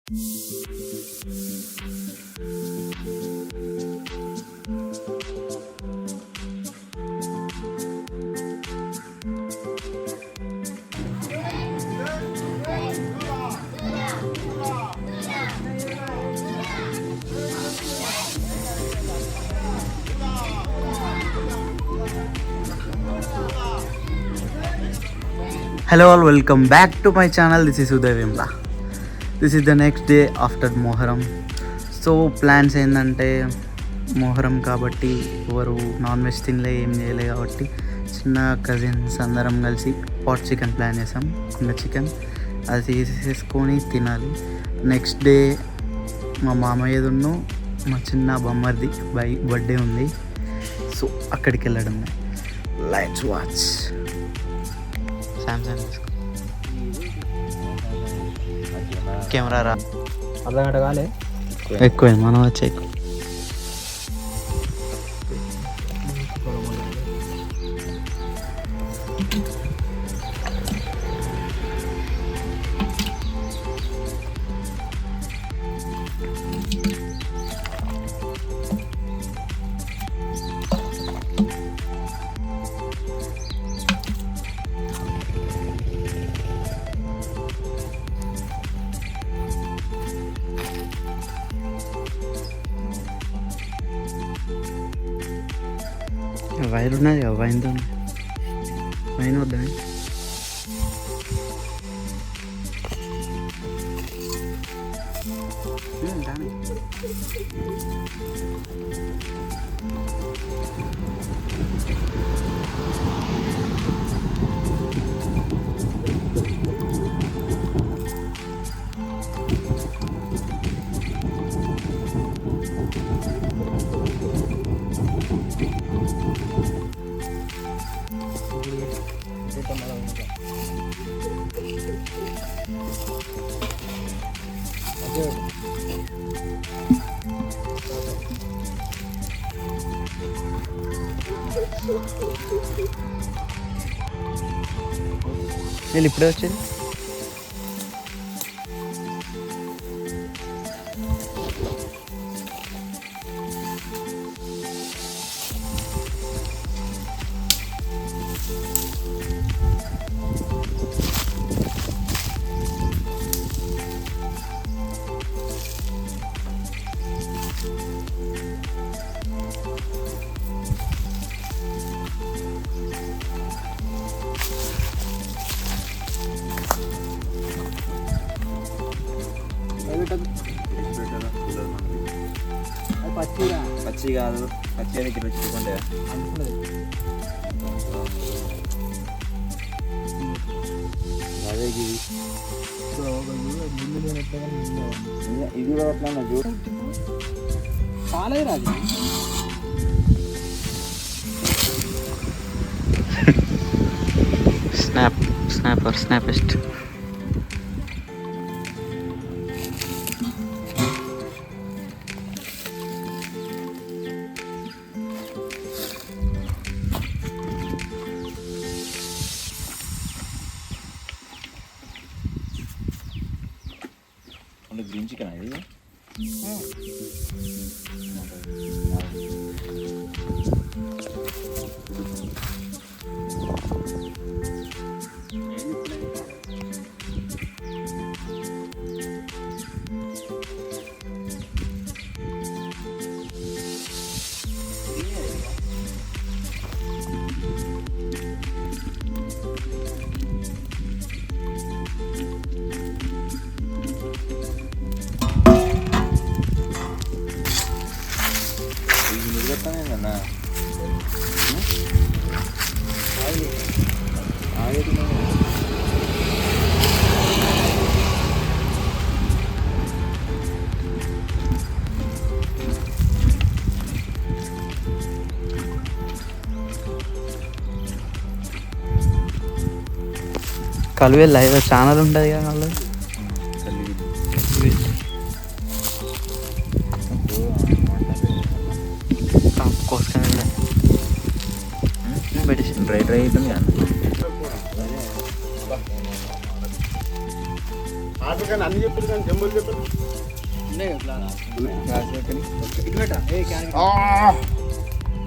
Hello all, welcome back to my channel. This is Uday Vimla. This is the next day after Moharam. So plans ఏంటంటే మొహరం కాబట్టి ఎవరు non veg తినలే ఏం చేయలే కాబట్టి చిన్న కజిన్స్ అందరం కలిసి పాట్ చికెన్ ప్లాన్ చేసాం. కుండ చికెన్ అది తీసేసుకొని తినాలి. నెక్స్ట్ డే మా మామయ్యదున్ను మా చిన్న బొమ్మర్ది బర్త్డే ఉంది. సో అక్కడికి వెళ్ళడం. Let's watch. సామ్సంగ్ కెమెరా రా అర్ధ గంట కాలే ఎక్కువ మనం వచ్చే వైర్ ఉన్నది కదా, వైన్తో వైన్ వద్దా? వీళ్ళు ఇప్పుడే వచ్చేది. పచ్చి కాదు, పచ్చి అని కిలో చిట్టుకుంటే అదే ఇది చాలా రాదు. స్నాపర్ స్నాపిస్ట్ గ్రీన్ చికెన్ అది. కలువే లైవ్ ఛానల్ ఉంటుంది కదా వాళ్ళు. కోసుకొని డ్రై డ్రై అవుతుంది కదా. అన్ని చెప్పారు కానీ జంబులు చెప్పారు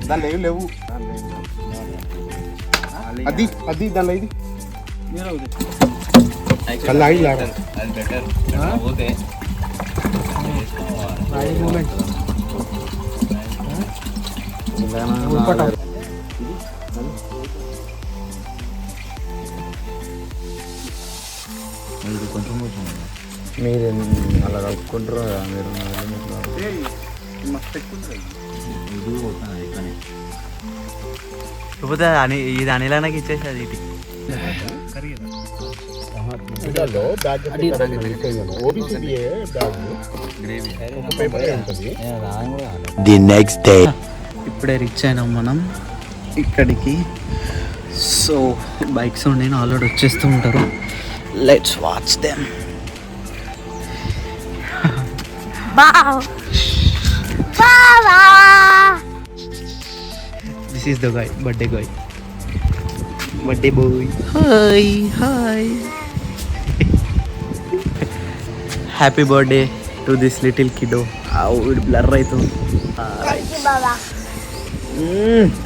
దానిలో ఏం లేవు అది అది దానిలో ఇది కళ్ళు ఆగి మీరు అలా కలుపుకుంటారు కదా మీరు లేకపోతే అని ఇది అనిలానికి ఇచ్చేసి అది ఇటు ది నెక్స్ట్ డే ఇప్పుడే రీచ్ అయినాం మనం ఇక్కడికి. సో బైక్స్ ఉండి ఆల్రెడీ వచ్చేస్తూ ఉంటారు. Let's watch them. This is the guy, birthday guy, birthday boy. Hi hi, happy birthday to this little kiddo. ఇది బ్లర్ అవుతుంది.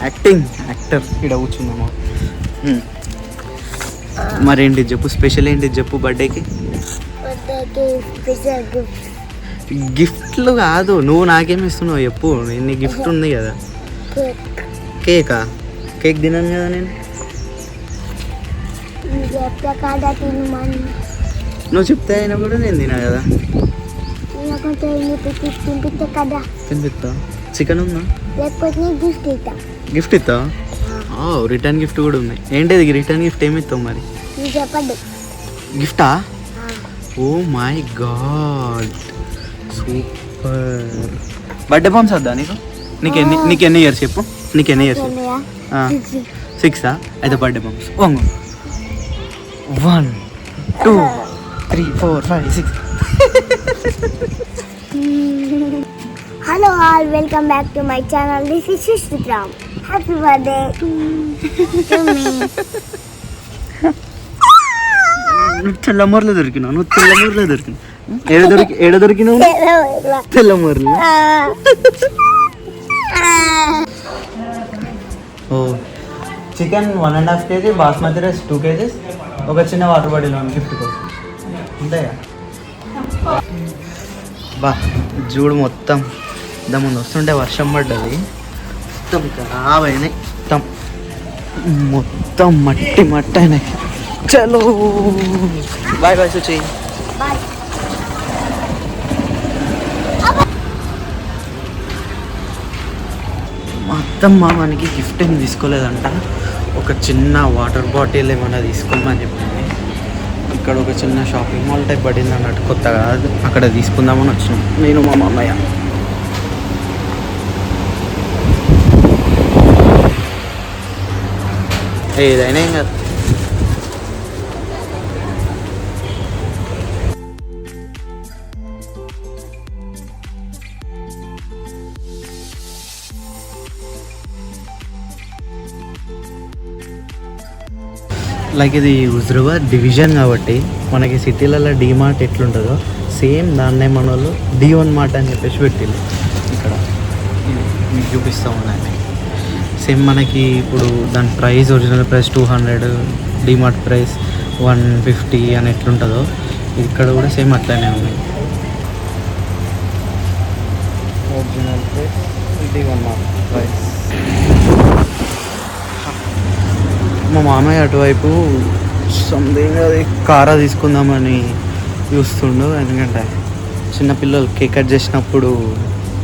యాక్టింగ్ యాక్టర్ ఇక్కడ కూర్చున్నామా. మరేంటి చెప్పు, స్పెషల్ ఏంటి చెప్పు బర్త్డేకి? గిఫ్ట్లు కాదు, నువ్వు నాకేమి ఇస్తున్నావు చెప్పు. నీ గిఫ్ట్ ఉంది కదా. కేకా? కేక్ తిన్నాను కదా నేను. నువ్వు చెప్తే అయినా కూడా నేను తినా కదా. తినిపిస్తా. చికెన్ ఉందా? గిఫ్ట్ ఇస్తా. రిటర్న్ గిఫ్ట్ కూడా ఉంది. ఏంటిది రిటర్న్ గిఫ్ట్ ఏమి ఇస్తావు మరి? గిఫ్టా? Oh my god, super. Birthday bombs వద్దా నీకు? నీకెన్ని ఇయర్స్ చెప్పు, నీకెన్ని ఇయర్స్? 6. అయితే birthday bombs 1 2 3 4 5 6. Hello all, welcome back to my channel. This is Shishram. Happy birthday to me. నువ్వు తెల్లమూరులో దొరికినావు. ఏడ దొరికినావు? తెల్లమూరులో. ఓ chicken 1.5 kg, basmati rice 2 kgs, ఒక చిన్న వాటర్ బాటిల్ గిఫ్ట్ కోసం ఉంటాయా? బా చూడు, మొత్తం ముందు వస్తుంటే వర్షం పడ్డది, మొత్తం ఖరాబ్ అయినాయి, మొత్తం మట్టి అయినాయి. చలో బాయ్ బాయ్ సుచి. మా అత్తమ్మ మనకి గిఫ్ట్ ఏమి తీసుకోలేదంట. ఒక చిన్న వాటర్ బాటిల్ ఏమైనా తీసుకోమని చెప్పింది. ఇక్కడ ఒక చిన్న షాపింగ్ మాల్ టైప్ పడింది అన్నట్టు కొత్తగా, అక్కడ తీసుకుందామని వచ్చినాం నేను మా మామయ్య. ఏదైనా ఏం కాదు. లైక్ ఇది హుజరాబాద్ డివిజన్ కాబట్టి మనకి సిటీలలో డీమార్ట్ ఎట్లుంటుందో సేమ్ దాన్నే మన వాళ్ళు D1 మార్ట్ అని చెప్పేసి పెట్టింది. ఇక్కడ మీకు చూపిస్తూ ఉన్నాను. సేమ్ మనకి ఇప్పుడు దాని price, original price 200, DMart price 150 అని ఎట్లుంటుందో ఇక్కడ కూడా సేమ్ అట్లనే ఉన్నాయి. Original price, D1 mart price. మా మామయ్య అటువైపు సంథింగ్ అది కారా తీసుకుందామని చూస్తుండు. ఎందుకంటే చిన్నపిల్లలు కేక్ కట్ చేసినప్పుడు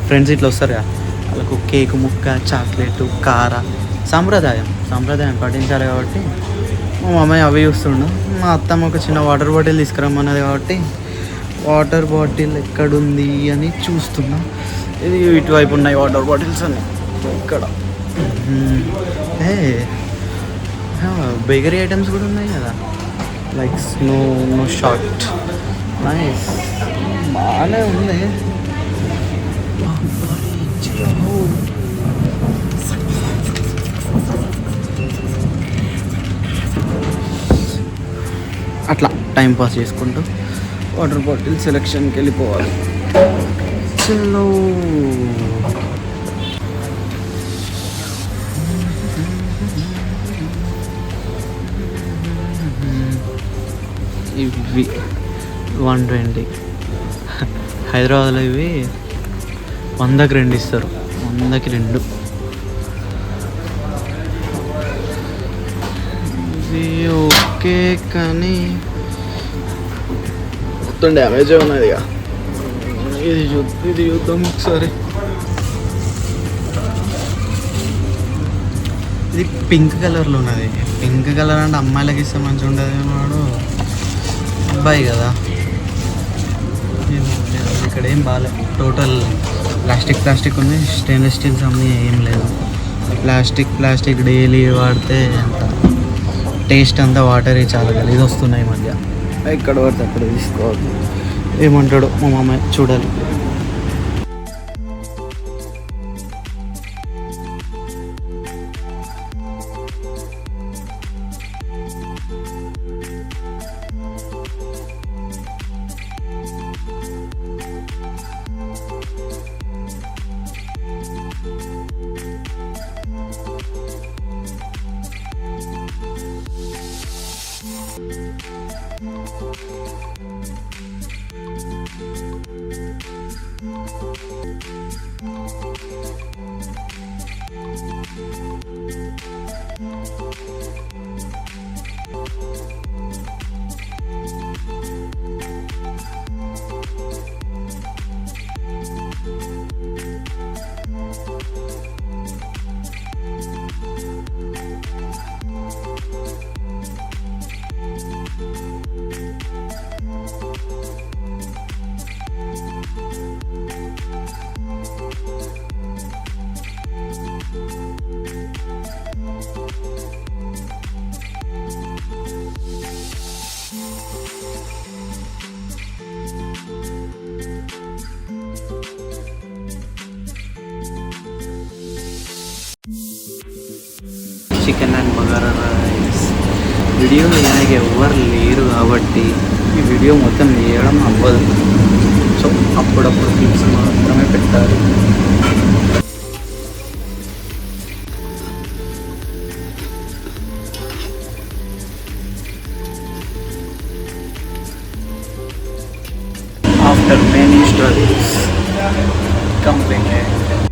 ఫ్రెండ్స్ ఇట్లా వస్తారు కదా, వాళ్ళకు కేక్ ముక్క, చాక్లెట్, కారా సాంప్రదాయం పాటించాలి కాబట్టి మా మామయ్య అవి చూస్తుండు. మా అత్తమ్మ ఒక చిన్న వాటర్ బాటిల్ తీసుకురమ్మన్నది కాబట్టి వాటర్ బాటిల్ ఎక్కడుంది అని చూస్తున్నా. ఇది ఇటువైపు ఉన్నాయి వాటర్ బాటిల్స్ అన్నీ. ఇక్కడ బేకరీ ఐటమ్స్ కూడా ఉన్నాయి కదా, లైక్ స్నో షాట్. నైస్, బాగానే ఉంది. అట్లా టైం పాస్ చేసుకుంటూ వాటర్ బాటిల్ సెలెక్షన్కి వెళ్ళిపోవాలి. చలో ఇవి 120. హైదరాబాద్లో ఇవి 100కి 2 ఇస్తారు. 100కి 2. ఇది ఓకే కానీ మొత్తం డ్యామేజ్ ఉన్నది. ఇక ఇది చూద్దాం ఒకసారి. ఇది పింక్ కలర్లో ఉన్నది. పింక్ కలర్ అంటే అమ్మాయిలకి ఇస్తే మంచిగా ఉంటుంది. వాడు అబ్బాయి కదా. ఇక్కడ ఏం బాగాలేదు. టోటల్ ప్లాస్టిక్ ఉంది. స్టెయిన్లెస్ స్టీల్స్ అన్నీ ఏం లేదు. ప్లాస్టిక్ డైలీ వాడితే అంత టేస్ట్ అంతా వాటరీ చాలా గలీజ్ వస్తున్నాయి ఈ మధ్య. ఎక్కడ పడితే అక్కడ తీసుకోవద్దు. ఏమంటాడో మా మామయ్య చూడాలి. Chicken and bagara rice video వేయడానికి ఎవ్వరు లేరు కాబట్టి ఈ వీడియో మొత్తం వేయడం అవ్వదు. సో అప్పుడప్పుడు క్లిప్స్ మాత్రమే పెట్టాలి. After many struggles completed.